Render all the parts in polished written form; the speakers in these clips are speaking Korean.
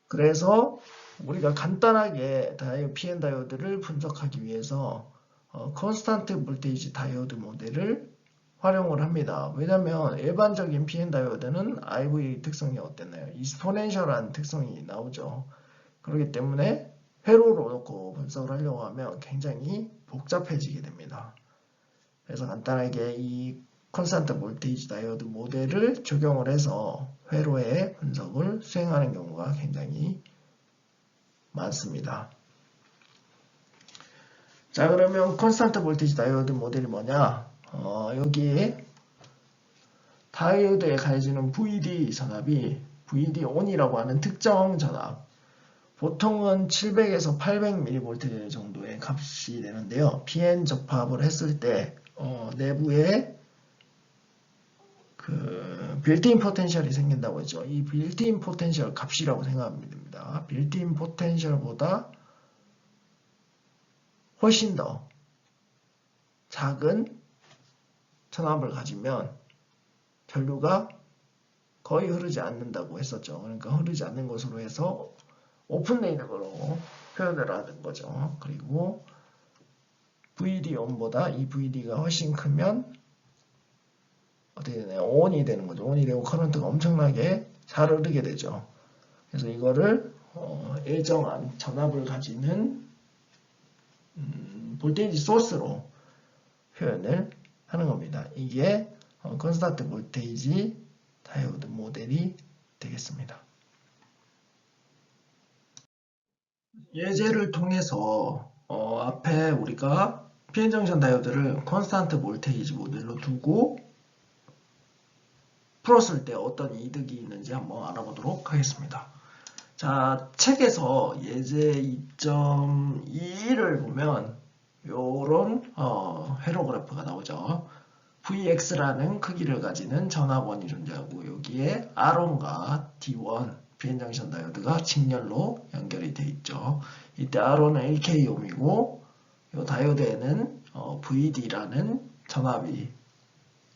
그래서 우리가 간단하게 PN 다이오드를 분석하기 위해서 컨스탄트 볼테이지 다이오드 모델을 활용을 합니다. 왜냐하면 일반적인 PN 다이오드는 IV 특성이 어땠나요? 익스포넨셜한 특성이 나오죠. 그렇기 때문에 회로로 놓고 분석을 하려고 하면 굉장히 복잡해지게 됩니다. 그래서 간단하게 이 컨스탄트 볼테이지 다이오드 모델을 적용을 해서 회로의 분석을 수행하는 경우가 굉장히 많습니다. 자, 그러면 컨스탄트 볼테이지 다이오드 모델이 뭐냐? 여기 다이오드에 가해지는 VD 전압이 VD ON이라고 하는 특정 전압, 보통은 700에서 800mV 정도의 값이 되는데요. PN 접합을 했을 때 내부에 그 빌트인 포텐셜이 생긴다고 했죠. 이 빌트인 포텐셜 값이라고 생각하면 됩니다. 빌트인 포텐셜보다 훨씬 더 작은 전압을 가지면 전류가 거의 흐르지 않는다고 했었죠. 그러니까 흐르지 않는 것으로 해서 오픈 레인으로 표현을 하는 거죠. 그리고 VD-ON보다 이 VD가 훨씬 크면 어떻게 되나요? ON이 되는 거죠. ON이 되고 커런트가 엄청나게 잘 흐르게 되죠. 그래서 이거를 일정한 전압을 가지는 볼테이지 소스로 표현을 하는 겁니다. 이게 컨스탄트 볼테이지 다이오드 모델이 되겠습니다. 예제를 통해서 앞에 우리가 PN정션 다이오드를 컨스탄트 볼테이지 모델로 두고 풀었을 때 어떤 이득이 있는지 한번 알아보도록 하겠습니다. 자, 책에서 예제 2.2를 보면 요런 회로 그래프가 나오죠. Vx라는 크기를 가지는 전압원이 존재하고 여기에 R1과 D1 PN정션 다이오드가 직렬로 연결이 되어 있죠. 이때 R1은 1kohm이고 이 다이오드에는 VD라는 전압이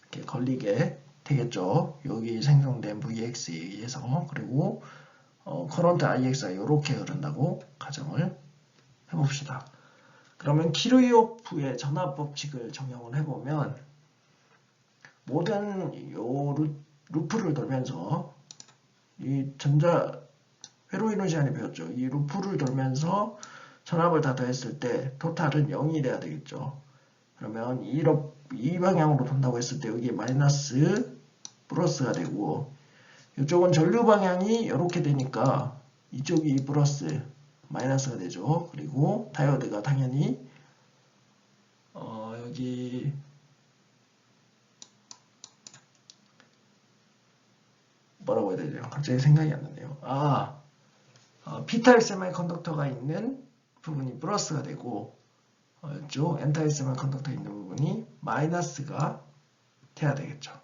이렇게 걸리게 되겠죠. 여기 생성된 Vx에 의해서. 그리고 커런트 Ix가 이렇게 흐른다고 가정을 해봅시다. 그러면 키르호프의 전압 법칙을 적용을 해보면 모든 요 루프를 돌면서 이 회로 이론 시간에 배웠죠. 이 루프를 돌면서 전압을 다 더했을 때 토탈은 0이 돼야 되겠죠. 그러면 이 방향으로 돈다고 했을 때 여기 마이너스 플러스가 되고 이쪽은 전류 방향이 이렇게 되니까 이쪽이 플러스 마이너스가 되죠. 그리고 다이오드가 당연히 여기 뭐라고 해야 되죠? 갑자기 생각이 안 나네요. P타입 세미컨덕터가 있는 부분이 플러스가 되고 이쪽 N타입 세미컨덕터 있는 부분이 마이너스가 돼야 되겠죠.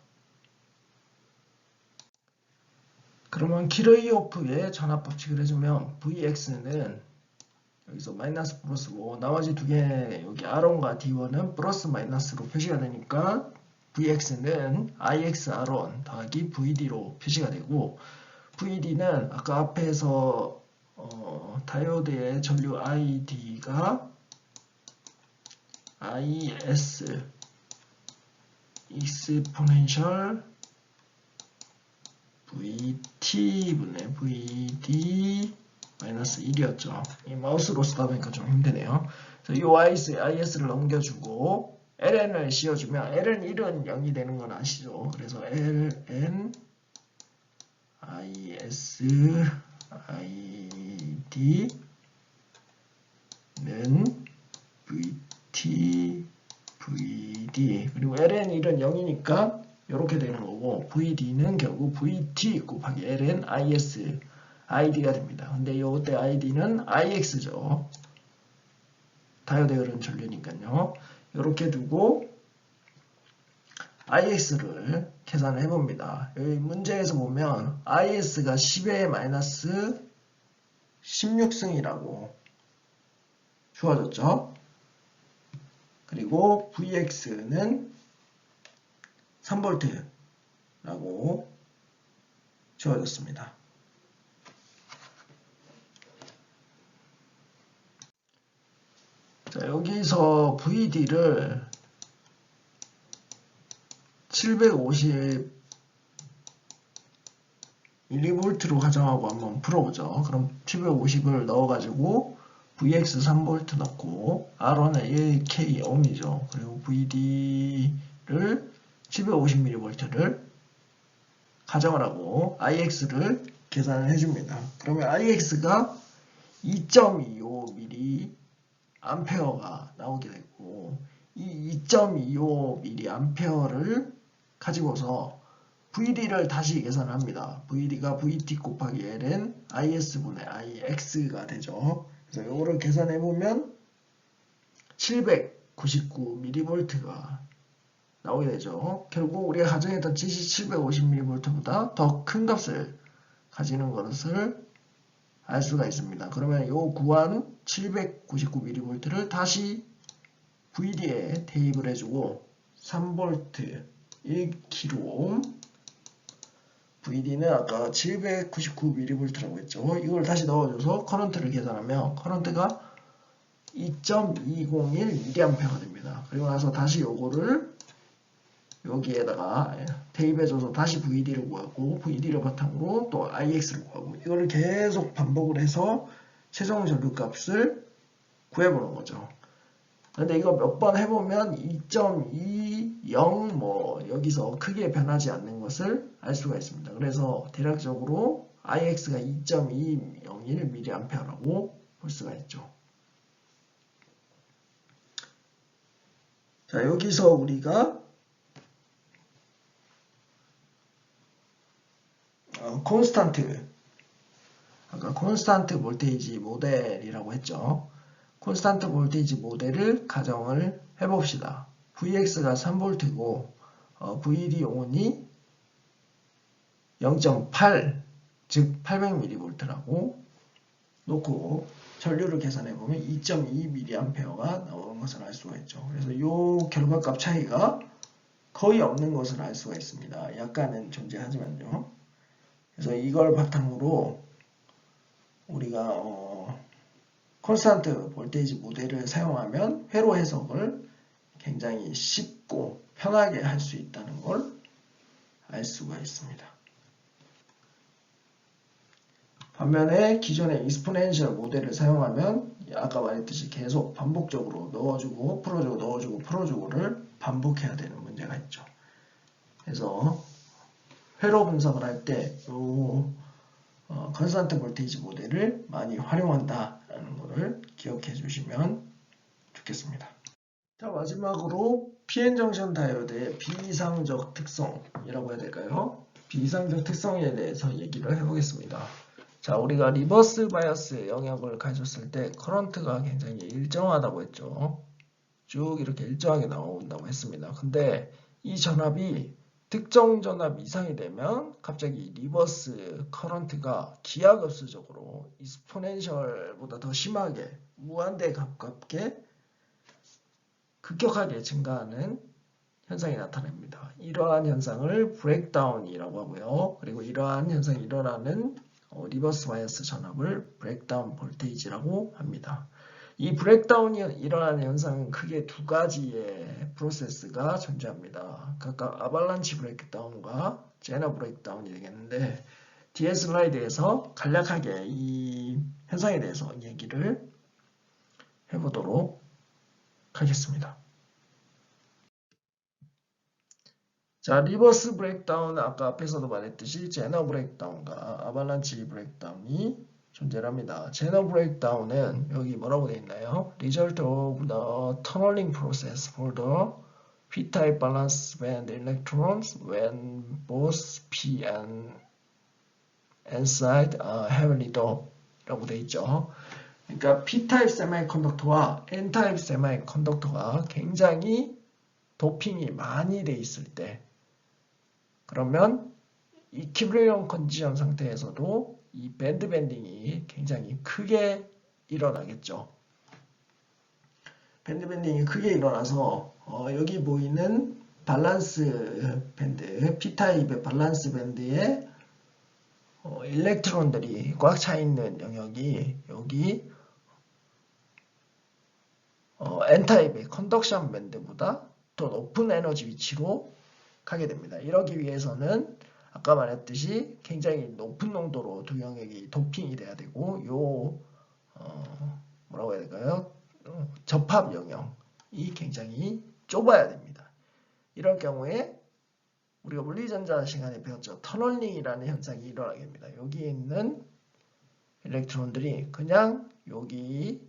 그러면 키르호프의 전압 법칙을 해주면 Vx는 여기서 마이너스 플러스고 나머지 두 개 여기 R1과 D1은 플러스 마이너스로 표시가 되니까 Vx는 Ix R1 더하기 VD로 표시가 되고 VD는 아까 앞에서 다이오드의 전류 ID가 IS 익스포넨셜 VT분의 VD 마이너스 1이었죠. 이 마우스로 쓰다 보니까 좀 힘드네요. 이 IS를 넘겨주고 LN을 씌워주면 LN 1은 0이 되는 건 아시죠? 그래서 LN IS ID는 VT VD 그리고 LN 1은 0이니까 이렇게 되는 거고 VD는 결국 VT 곱하기 LN IS ID가 됩니다. 근데 이때 ID는 IX죠. 다이오드에 흐르는 전류니까요. 이렇게 두고 IX를 계산을 해봅니다. 여기 문제에서 보면 IS가 10의 마이너스 16승이라고 주어졌죠. 그리고 Vx는 3V라고 주어졌습니다. 자, 여기서 VD를 750 mV로 가정하고 한번 풀어보죠. 그럼 750을 넣어가지고 VX 3V 넣고 R1은 1K ohm이죠. 그리고 VD를 750mV를 가정을 하고 IX를 계산을 해줍니다. 그러면 IX가 2.25mA가 나오게 되고 이 2.25mA를 가지고서 VD를 다시 계산합니다. VD가 VT 곱하기 L은 IS분의 IX가 되죠. 그래서 이거를 계산해보면 799mV가 나오게 되죠. 결국 우리가 가정했던 GC 750mV보다 더 큰 값을 가지는 것을 알 수가 있습니다. 그러면 이 구한 799mV를 다시 VD에 대입을 해주고 3V 1kΩ VD는 아까 799mV라고 했죠. 이걸 다시 넣어줘서 커런트를 계산하면 커런트가 2.201mA가 됩니다. 그리고 나서 다시 요거를 여기에다가 대입해줘서 다시 VD를 구하고 VD를 바탕으로 또 IX를 구하고 이거를 계속 반복을 해서 최종 전류값을 구해보는 거죠. 근데 이거 몇 번 해보면 2.20 뭐 여기서 크게 변하지 않는 것을 알 수가 있습니다. 그래서 대략적으로 IX가 2.201mA라고 볼 수가 있죠. 자, 여기서 우리가 콘스탄트, 아까 콘스탄트 볼테이지 모델이라고 했죠. 콘스탄트 볼테이지 모델을 가정을 해봅시다. VX가 3V고 VD 온이 0.8, 즉 800mV라고 놓고 전류를 계산해보면 2.2mA가 나오는 것을 알 수가 있죠. 그래서 이 결과값 차이가 거의 없는 것을 알 수가 있습니다. 약간은 존재하지만요. 그래서 이걸 바탕으로 우리가 콘스탄트 볼테이지 모델을 사용하면 회로 해석을 굉장히 쉽고 편하게 할 수 있다는 걸 알 수가 있습니다. 반면에 기존의 익스포넨셜 모델을 사용하면 아까 말했듯이 계속 반복적으로 넣어주고 풀어주고 넣어주고 풀어주고를 반복해야 되는 문제가 있죠. 그래서 회로 분석을 할 때 컨스탄트 볼테이지 모델을 많이 활용한다라는 것을 기억해 주시면 좋겠습니다. 자, 마지막으로 PN정션 다이오드의 비이상적 특성이라고 해야 될까요? 비이상적 특성에 대해서 얘기를 해보겠습니다. 자, 우리가 리버스 바이어스 영역을 가졌을 때 커런트가 굉장히 일정하다고 했죠. 쭉 이렇게 일정하게 나온다고 했습니다. 근데 이 전압이 특정 전압 이상이 되면 갑자기 리버스 커런트가 기하급수적으로 익스포넨셜보다 더 심하게 무한대에 가깝게 급격하게 증가하는 현상이 나타납니다. 이러한 현상을 브레이크다운이라고 하고요. 그리고 이러한 현상이 일어나는 리버스 바이어스 전압을 브레이크다운 볼테이지라고 합니다. 이 브레이크다운이 일어나는 현상은 크게 두 가지의 프로세스가 존재합니다. 각각 아발란치 브레이크다운과 제너 브레이크다운이 되겠는데 뒤에 슬라이드에서 간략하게 이 현상에 대해서 얘기를 해보도록 하겠습니다. 자, 리버스 브레이크다운은 아까 앞에서도 말했듯이 제너 브레이크다운과 아발란치 브레이크다운이 존재합니다. 제너 브레이크다운은 여기 뭐라고 되어 있나요? Result of the tunneling process for the p-type valence band electrons when both p and n-side are heavily doped 라고 되어 있죠. 그러니까 p-type 세미컨덕터와 n-type 세미컨덕터가 굉장히 도핑이 많이 돼 있을 때 그러면 이퀴리brium 컨디션 상태에서도 이 밴드 밴딩이 굉장히 크게 일어나겠죠. 밴드 밴딩이 크게 일어나서 여기 보이는 밸런스 밴드, P타입의 밸런스 밴드에 일렉트론들이 꽉 차 있는 영역이 여기 N타입의 컨덕션 밴드보다 더 높은 에너지 위치로 가게 됩니다. 이러기 위해서는 아까 말했듯이 굉장히 높은 농도로 두 영역이 도핑이 돼야 되고 뭐라고 해야 될까요? 접합 영역이 굉장히 좁아야 됩니다. 이럴 경우에 우리가 물리전자 시간에 배웠죠. 터널링이라는 현상이 일어나게 됩니다. 여기 있는 일렉트론들이 그냥 여기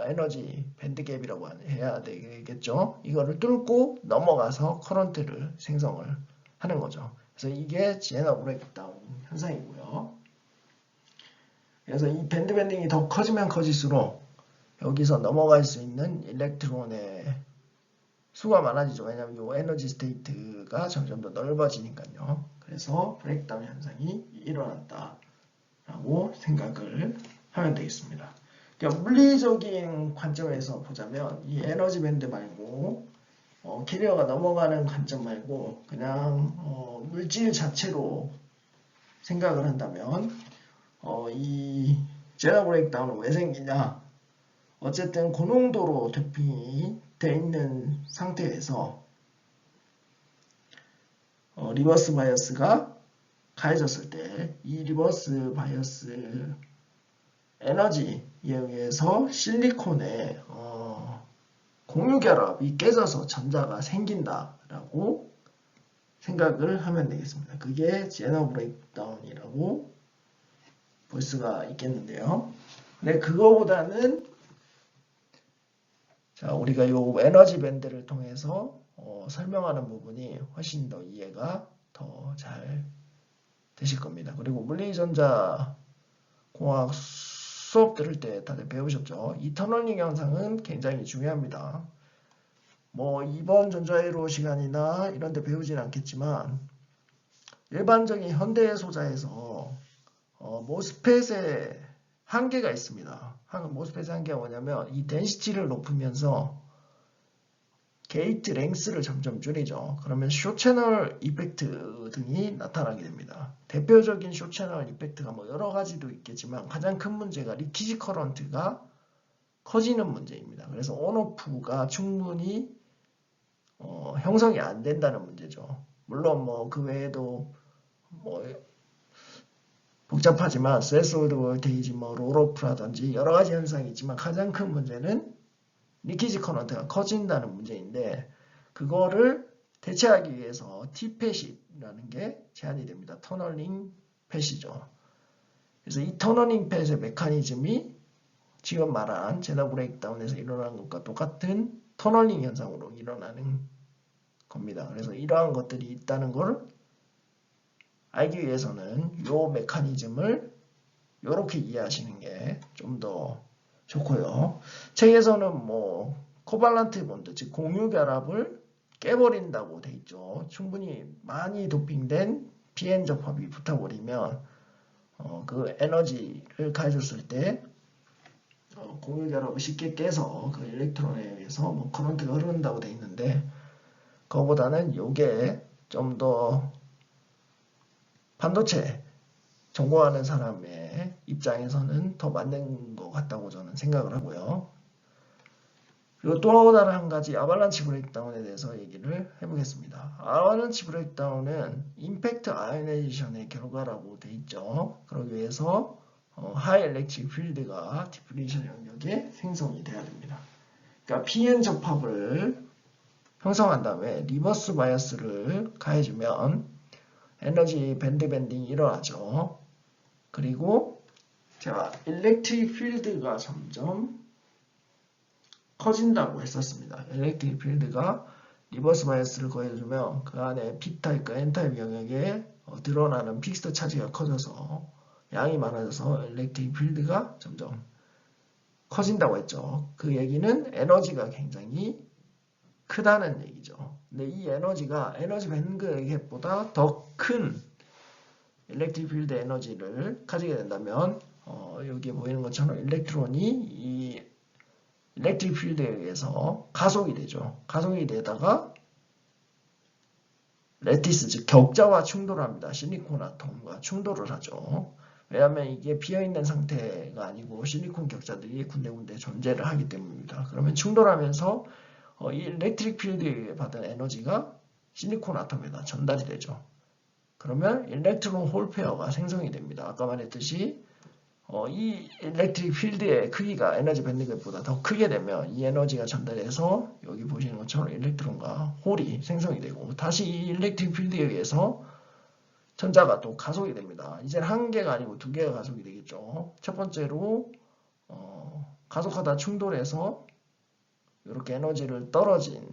에너지 밴드갭이라고 해야 되겠죠. 이거를 뚫고 넘어가서 커런트를 생성을 하는 거죠. 그래서 이게 제너 브레이크다운 현상이고요. 그래서 이 밴드 밴딩이 더 커지면 커질수록 여기서 넘어갈 수 있는 일렉트론의 수가 많아지죠. 왜냐하면 이 에너지 스테이트가 점점 더 넓어지니까요. 그래서 브레이크다운 현상이 일어났다라고 생각을 하면 되겠습니다. 그러니까 물리적인 관점에서 보자면 이 에너지 밴드 말고 캐리어가 넘어가는 관점 말고 그냥 물질 자체로 생각을 한다면 이 제너 브레이크다운은 왜 생기냐? 어쨌든 고농도로 도핑이 되어 있는 상태에서 리버스 바이어스가 가해졌을 때 이 리버스 바이어스 에너지에 의해서 실리콘의 공유 결합이 깨져서 전자가 생긴다라고 생각을 하면 되겠습니다. 그게 제너 브레이크다운이라고 볼 수가 있겠는데요. 근데 그거보다는 자, 우리가 이 에너지 밴드를 통해서 설명하는 부분이 훨씬 더 이해가 더 잘 되실 겁니다. 그리고 물리전자 공학 수업 들을 때 다들 배우셨죠? 이 터널링 현상은 굉장히 중요합니다. 뭐 이번 전자회로 시간이나 이런 데 배우진 않겠지만 일반적인 현대 소자에서 모스펫의 한계가 있습니다. 모스펫의 한계가 뭐냐면 이 덴시티를 높이면서 게이트 랭스를 점점 줄이죠. 그러면 숏채널 이펙트 등이 나타나게 됩니다. 대표적인 숏채널 이펙트가 뭐 여러 가지도 있겠지만 가장 큰 문제가 리키지 커런트가 커지는 문제입니다. 그래서 온오프가 충분히 형성이 안 된다는 문제죠. 물론 뭐 그 외에도 뭐 복잡하지만 스레스홀드 볼테이지, 뭐 롤오프라든지 여러 가지 현상이 있지만 가장 큰 문제는 리키지 커런트가 커진다는 문제인데 그거를 대체하기 위해서 T팻이라는 게 제한이 됩니다. 터널링 팻이죠. 그래서 이 터널링 팻의 메커니즘이 지금 말한 제너 브레이크다운에서 일어나는 것과 똑같은 터널링 현상으로 일어나는 겁니다. 그래서 이러한 것들이 있다는 걸 알기 위해서는 이 메커니즘을 이렇게 이해하시는 게 좀 더 좋고요. 책에서는 뭐 코발란트 본드, 즉 공유 결합을 깨버린다고 돼 있죠. 충분히 많이 도핑된 PN 접합이 붙어버리면 그 에너지를 가해줬을 때 공유 결합을 쉽게 깨서 그 일렉트론에 의해서 뭐 커런트가 흐른다고 돼 있는데 그거보다는 이게 좀 더 반도체 전공하는 사람의 입장에서는 더 맞는 것 같다고 저는 생각을 하고요. 그리고 또 다른 한 가지 아발란치 브레이크다운에 대해서 얘기를 해보겠습니다. 아발란치 브레이크다운은 임팩트 아이오나이제이션의 결과라고 돼 있죠. 그러기 위해서 하이 엘렉트릭 필드가 디플리션 영역에 생성이 돼야 됩니다. 그러니까 PN 접합을 형성한 다음에 리버스 바이어스를 가해주면 에너지 밴드 밴딩이 일어나죠. 그리고 제가 일렉트릭 필드가 점점 커진다고 했었습니다. 일렉트릭 필드가 리버스 바이어스를 거해주면 그 안에 P타입과 N타입 영역에 드러나는 픽스드 차지가 커져서 양이 많아져서 일렉트릭 필드가 점점 커진다고 했죠. 그 얘기는 에너지가 굉장히 크다는 얘기죠. 근데 이 에너지가 에너지 밴드갭보다 더 큰 일렉트릭 필드 에너지를 가지게 된다면 여기에 보이는 것처럼 일렉트론이 이 일렉트릭 필드에 의해서 가속이 되죠. 가속이 되다가 레티스, 즉 격자와 충돌합니다. 실리콘 아톰과 충돌을 하죠. 왜냐하면 이게 비어있는 상태가 아니고 실리콘 격자들이 군데군데 존재를 하기 때문입니다. 그러면 충돌하면서 이 일렉트릭 필드에 의해 받은 에너지가 실리콘 아톰에다 전달이 되죠. 그러면 일렉트론 홀 페어가 생성이 됩니다. 아까 말했듯이 이 일렉트릭 필드의 크기가 에너지 밴드갭보다 더 크게 되면 이 에너지가 전달해서 여기 보시는 것처럼 일렉트론과 홀이 생성이 되고 다시 이 일렉트릭 필드에 의해서 전자가 또 가속이 됩니다. 이제 한 개가 아니고 두 개가 가속이 되겠죠. 첫 번째로 가속하다 충돌해서 이렇게 에너지를 떨어진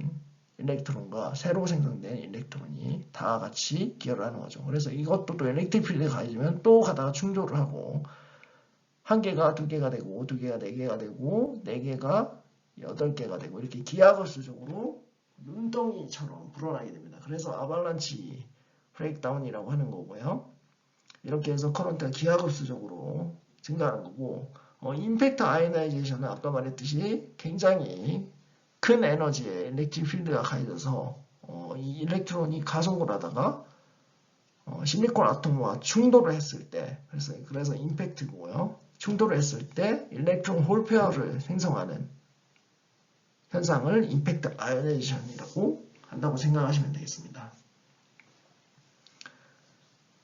일렉트론과 새로 생성된 일렉트론이 다 같이 기여를 하는 거죠. 그래서 이것도 또 일렉트릭 필드에 가해지면 또 가다가 충돌을 하고 한 개가 두 개가 되고 두 개가 네 개가 되고 네 개가 8개가 되고 이렇게 기하급수적으로 눈덩이처럼 불어나게 됩니다. 그래서 아발란치 브레이크다운이라고 하는 거고요. 이렇게 해서 커런트가 기하급수적으로 증가하는 거고 임팩트 아이오나이제이션은 아까 말했듯이 굉장히 큰 에너지의 일렉트릭 필드가 가해져서 이 일렉트론이 가속을 하다가 실리콘 아톰과 충돌을 했을 때 그래서 임팩트고요. 충돌을 했을 때 일렉트론 홀 페어를 생성하는 현상을 임팩트 아이오나이제이션이라고 한다고 생각하시면 되겠습니다.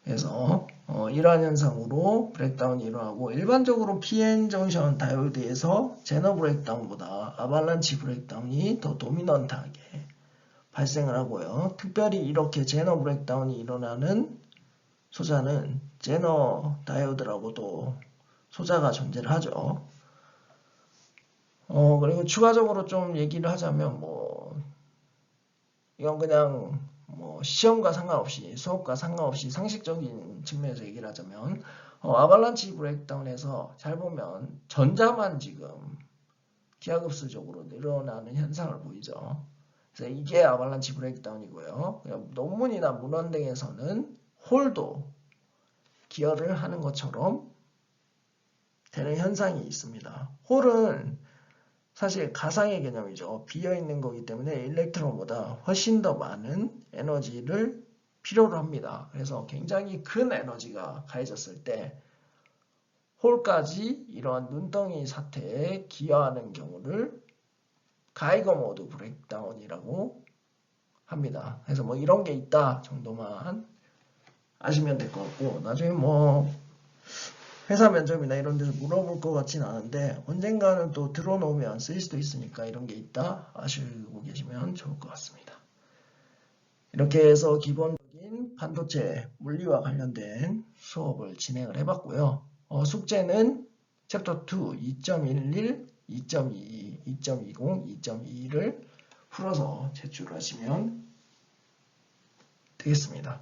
그래서 이러한 현상으로 브레이크다운이 일어나고 일반적으로 PN 정션 다이오드에서 제너 브레이크다운보다 아발란치 브레이크다운이 더 도미넌트하게 발생을 하고요. 특별히 이렇게 제너 브레이크다운이 일어나는 소자는 제너 다이오드라고도 소자가 존재를 하죠. 그리고 추가적으로 좀 얘기를 하자면 이건 그냥 시험과 상관없이 수업과 상관없이 상식적인 측면에서 얘기를 하자면 아발란치 브레이크다운에서 잘 보면 전자만 지금 기하급수적으로 늘어나는 현상을 보이죠. 그래서 이게 아발란치 브레이크다운이고요. 논문이나 문헌 등에서는 홀도 기여를 하는 것처럼 되는 현상이 있습니다. 홀은 사실 가상의 개념이죠. 비어있는 거기 때문에 일렉트론보다 훨씬 더 많은 에너지를 필요로 합니다. 그래서 굉장히 큰 에너지가 가해졌을 때 홀까지 이런 눈덩이 사태에 기여하는 경우를 가이거 모드 브레이크다운이라고 합니다. 그래서 이런 게 있다 정도만 아시면 될 것 같고 나중에 회사 면접이나 이런 데서 물어볼 것 같진 않은데 언젠가는 또 들어놓으면 쓰일 수도 있으니까 이런 게 있다 아시고 계시면 좋을 것 같습니다. 이렇게 해서 기본적인 반도체 물리와 관련된 수업을 진행을 해봤고요. 숙제는 챕터 2 2.11, 2.22, 2.20, 2.22를 풀어서 제출하시면 되겠습니다.